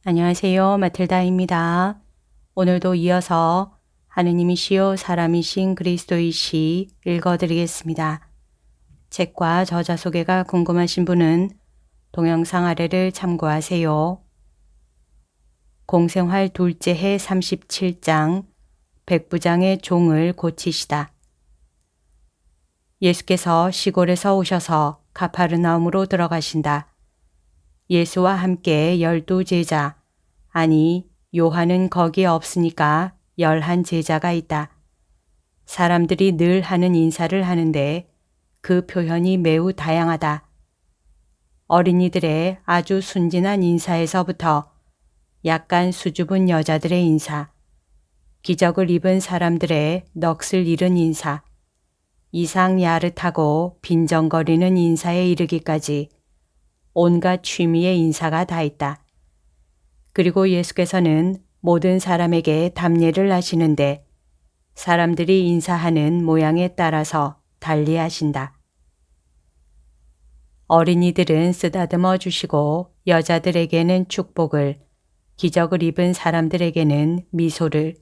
안녕하세요. 마틸다입니다. 오늘도 이어서 하느님이시요 사람이신 그리스도이시 읽어드리겠습니다. 책과 저자 소개가 궁금하신 분은 동영상 아래를 참고하세요. 공생활 둘째 해 37장 백부장의 종을 고치시다. 예수께서 시골에서 오셔서 가파르나움으로 들어가신다. 예수와 함께 12 제자, 아니 요한은 거기에 없으니까 11 제자가 있다. 사람들이 늘 하는 인사를 하는데 그 표현이 매우 다양하다. 어린이들의 아주 순진한 인사에서부터 약간 수줍은 여자들의 인사, 기적을 입은 사람들의 넋을 잃은 인사, 이상 야릇하고 빈정거리는 인사에 이르기까지 온갖 취미의 인사가 다 있다. 그리고 예수께서는 모든 사람에게 답례를 하시는데 사람들이 인사하는 모양에 따라서 달리하신다. 어린이들은 쓰다듬어 주시고 여자들에게는 축복을, 기적을 입은 사람들에게는 미소를,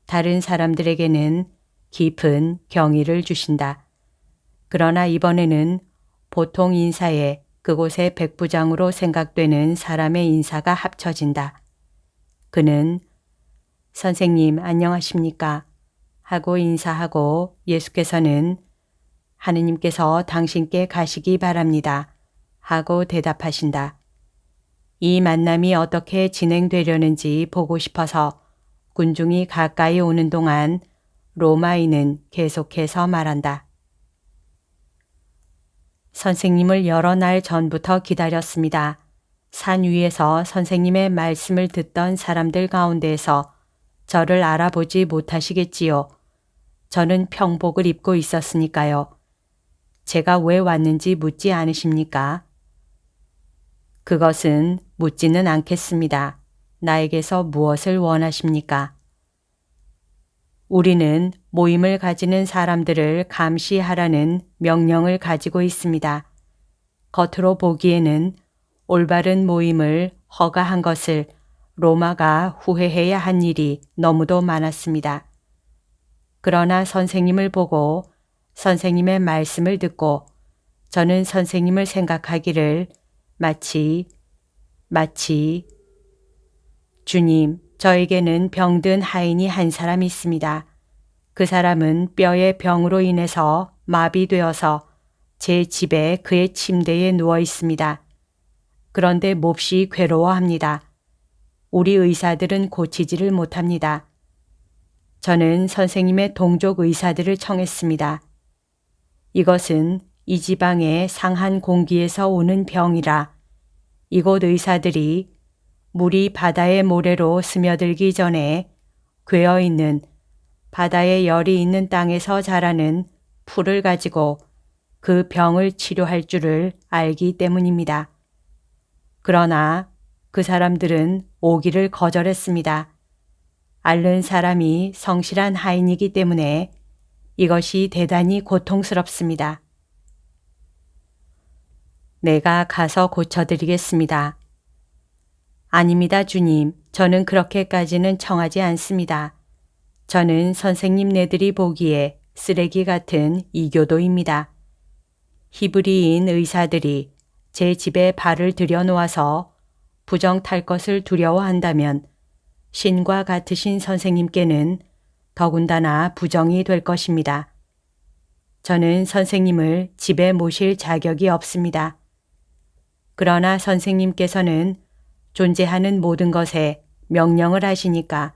다른 사람들에게는 깊은 경의를 주신다. 그러나 이번에는 보통 인사에 그곳의 백부장으로 생각되는 사람의 인사가 합쳐진다. 그는 선생님 안녕하십니까? 하고 인사하고 예수께서는 하느님께서 당신께 가시기 바랍니다. 하고 대답하신다. 이 만남이 어떻게 진행되려는지 보고 싶어서 군중이 가까이 오는 동안 로마인은 계속해서 말한다. 선생님을 여러 날 전부터 기다렸습니다. 산 위에서 선생님의 말씀을 듣던 사람들 가운데에서 저를 알아보지 못하시겠지요. 저는 평복을 입고 있었으니까요. 제가 왜 왔는지 묻지 않으십니까? 그것은 묻지는 않겠습니다. 나에게서 무엇을 원하십니까? 우리는 모임을 가지는 사람들을 감시하라는 명령을 가지고 있습니다. 겉으로 보기에는 올바른 모임을 허가한 것을 로마가 후회해야 한 일이 너무도 많았습니다. 그러나 선생님을 보고 선생님의 말씀을 듣고 저는 선생님을 생각하기를 마치 주님, 저에게는 병든 하인이 한 사람 있습니다. 그 사람은 뼈의 병으로 인해서 마비되어서 제 집에 그의 침대에 누워 있습니다. 그런데 몹시 괴로워합니다. 우리 의사들은 고치지를 못합니다. 저는 선생님의 동족 의사들을 청했습니다. 이것은 이 지방의 상한 공기에서 오는 병이라 이곳 의사들이 물이 바다의 모래로 스며들기 전에 괴어있는 바다의 열이 있는 땅에서 자라는 풀을 가지고 그 병을 치료할 줄을 알기 때문입니다. 그러나 그 사람들은 오기를 거절했습니다. 앓는 사람이 성실한 하인이기 때문에 이것이 대단히 고통스럽습니다. 내가 가서 고쳐드리겠습니다. 아닙니다, 주님. 저는 그렇게까지는 청하지 않습니다. 저는 선생님네들이 보기에 쓰레기 같은 이교도입니다. 히브리인 의사들이 제 집에 발을 들여놓아서 부정 탈 것을 두려워한다면 신과 같으신 선생님께는 더군다나 부정이 될 것입니다. 저는 선생님을 집에 모실 자격이 없습니다. 그러나 선생님께서는 존재하는 모든 것에 명령을 하시니까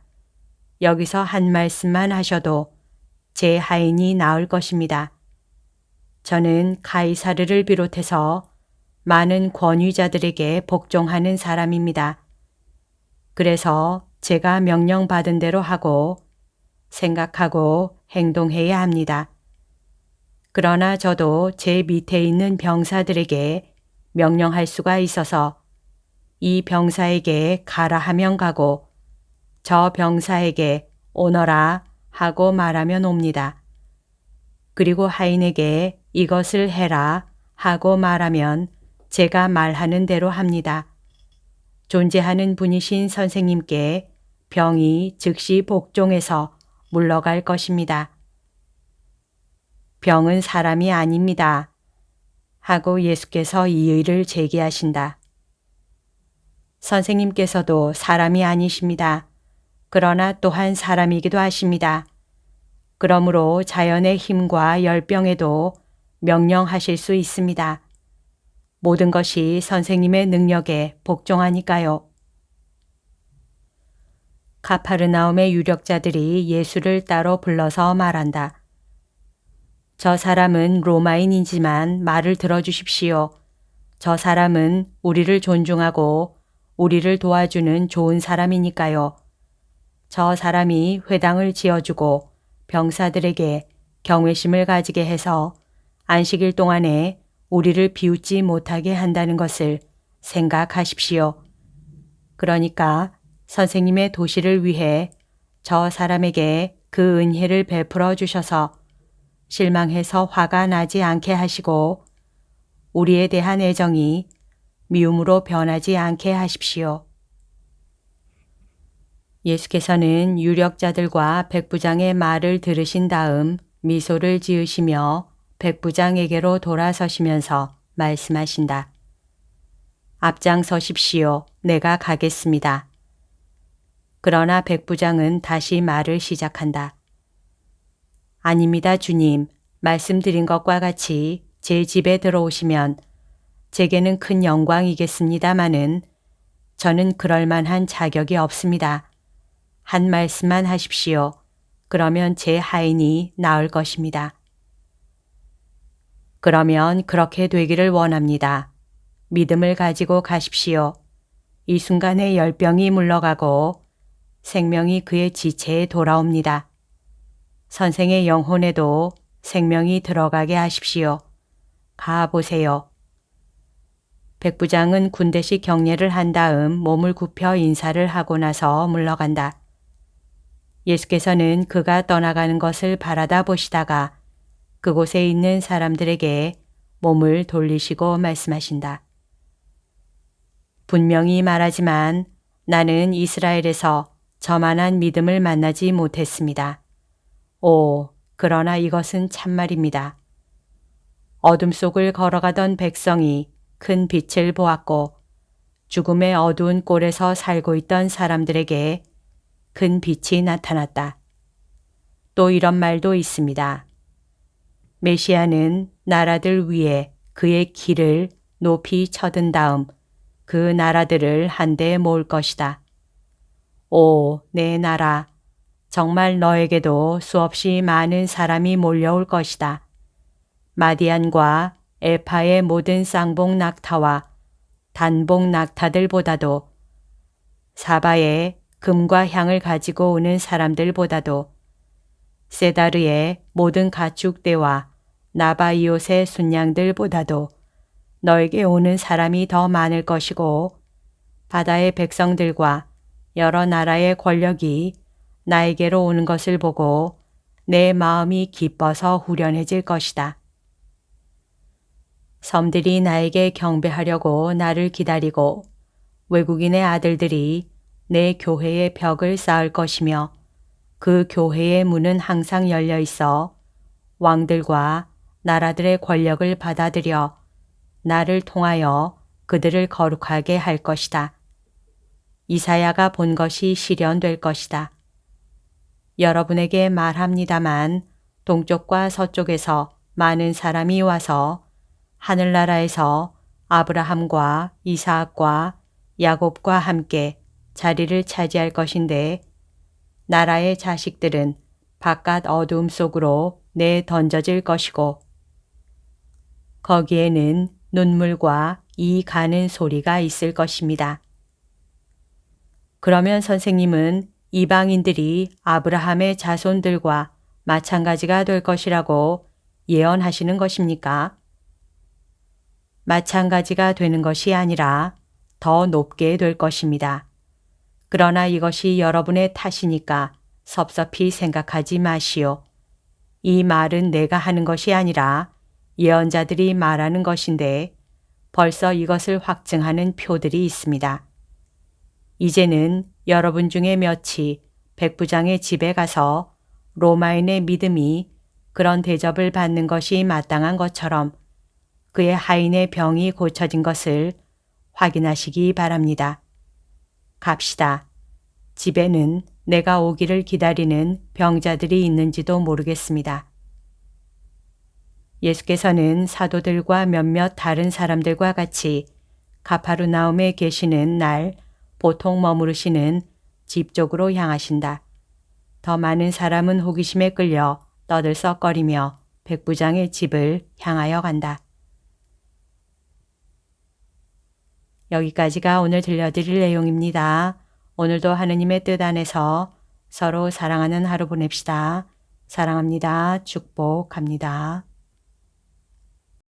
여기서 한 말씀만 하셔도 제 하인이 나을 것입니다. 저는 카이사르를 비롯해서 많은 권위자들에게 복종하는 사람입니다. 그래서 제가 명령받은 대로 하고 생각하고 행동해야 합니다. 그러나 저도 제 밑에 있는 병사들에게 명령할 수가 있어서 이 병사에게 가라 하면 가고 저 병사에게 오너라 하고 말하면 옵니다. 그리고 하인에게 이것을 해라 하고 말하면 제가 말하는 대로 합니다. 존재하는 분이신 선생님께 병이 즉시 복종해서 물러갈 것입니다. 병은 사람이 아닙니다. 하고 예수께서 이의를 제기하신다. 선생님께서도 사람이 아니십니다. 그러나 또한 사람이기도 하십니다. 그러므로 자연의 힘과 열병에도 명령하실 수 있습니다. 모든 것이 선생님의 능력에 복종하니까요. 가파르나움의 유력자들이 예수를 따로 불러서 말한다. 저 사람은 로마인이지만 말을 들어주십시오. 저 사람은 우리를 존중하고 우리를 도와주는 좋은 사람이니까요. 저 사람이 회당을 지어주고 병사들에게 경외심을 가지게 해서 안식일 동안에 우리를 비웃지 못하게 한다는 것을 생각하십시오. 그러니까 선생님의 도시를 위해 저 사람에게 그 은혜를 베풀어 주셔서 실망해서 화가 나지 않게 하시고 우리에 대한 애정이 미움으로 변하지 않게 하십시오. 예수께서는 유력자들과 백부장의 말을 들으신 다음 미소를 지으시며 백부장에게로 돌아서시면서 말씀하신다. 앞장서십시오. 내가 가겠습니다. 그러나 백부장은 다시 말을 시작한다. 아닙니다, 주님. 말씀드린 것과 같이 제 집에 들어오시면 제게는 큰 영광이겠습니다마는 저는 그럴 만한 자격이 없습니다. 한 말씀만 하십시오. 그러면 제 하인이 나을 것입니다. 그러면 그렇게 되기를 원합니다. 믿음을 가지고 가십시오. 이 순간에 열병이 물러가고 생명이 그의 지체에 돌아옵니다. 선생의 영혼에도 생명이 들어가게 하십시오. 가보세요. 백부장은 군대식 경례를 한 다음 몸을 굽혀 인사를 하고 나서 물러간다. 예수께서는 그가 떠나가는 것을 바라다 보시다가 그곳에 있는 사람들에게 몸을 돌리시고 말씀하신다. 분명히 말하지만 나는 이스라엘에서 저만한 믿음을 만나지 못했습니다. 오, 그러나 이것은 참말입니다. 어둠 속을 걸어가던 백성이 큰 빛을 보았고 죽음의 어두운 꼴에서 살고 있던 사람들에게 큰 빛이 나타났다. 또 이런 말도 있습니다. 메시아는 나라들 위에 그의 길을 높이 쳐든 다음 그 나라들을 한데 모을 것이다. 오, 내 나라, 정말 너에게도 수없이 많은 사람이 몰려올 것이다. 마디안과 에파의 모든 쌍봉 낙타와 단봉 낙타들보다도 사바의 금과 향을 가지고 오는 사람들보다도 세다르의 모든 가축대와 나바이옷의 순양들보다도 너에게 오는 사람이 더 많을 것이고 바다의 백성들과 여러 나라의 권력이 나에게로 오는 것을 보고 내 마음이 기뻐서 후련해질 것이다. 섬들이 나에게 경배하려고 나를 기다리고 외국인의 아들들이 내 교회의 벽을 쌓을 것이며 그 교회의 문은 항상 열려 있어 왕들과 나라들의 권력을 받아들여 나를 통하여 그들을 거룩하게 할 것이다. 이사야가 본 것이 실현될 것이다. 여러분에게 말합니다만 동쪽과 서쪽에서 많은 사람이 와서 하늘나라에서 아브라함과 이사학과 야곱과 함께 자리를 차지할 것인데 나라의 자식들은 바깥 어두움 속으로 내던져질 것이고 거기에는 눈물과 이 가는 소리가 있을 것입니다. 그러면 선생님은 이방인들이 아브라함의 자손들과 마찬가지가 될 것이라고 예언하시는 것입니까? 마찬가지가 되는 것이 아니라 더 높게 될 것입니다. 그러나 이것이 여러분의 탓이니까 섭섭히 생각하지 마시오. 이 말은 내가 하는 것이 아니라 예언자들이 말하는 것인데 벌써 이것을 확증하는 표들이 있습니다. 이제는 여러분 중에 몇이 백부장의 집에 가서 로마인의 믿음이 그런 대접을 받는 것이 마땅한 것처럼 그의 하인의 병이 고쳐진 것을 확인하시기 바랍니다. 갑시다. 집에는 내가 오기를 기다리는 병자들이 있는지도 모르겠습니다. 예수께서는 사도들과 몇몇 다른 사람들과 같이 가파르나움에 계시는 날 보통 머무르시는 집 쪽으로 향하신다. 더 많은 사람은 호기심에 끌려 떠들썩거리며 백부장의 집을 향하여 간다. 여기까지가 오늘 들려드릴 내용입니다. 오늘도 하느님의 뜻 안에서 서로 사랑하는 하루 보냅시다. 사랑합니다. 축복합니다.